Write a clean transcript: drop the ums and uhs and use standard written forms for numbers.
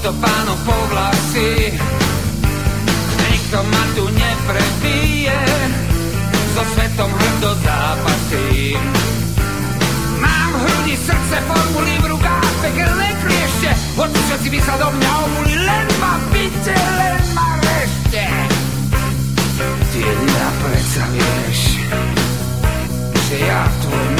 to pánom po vlasy. Nikto ma tu neprebije, so svetom hrdo zápasím. Mám v hrudi srdce, formuly v rukách, pekelné kliešte, hoci všetci by sa do mňa obuli, len ma byte, len ma rešte. Ty jedna predsa vieš, že ja tvoj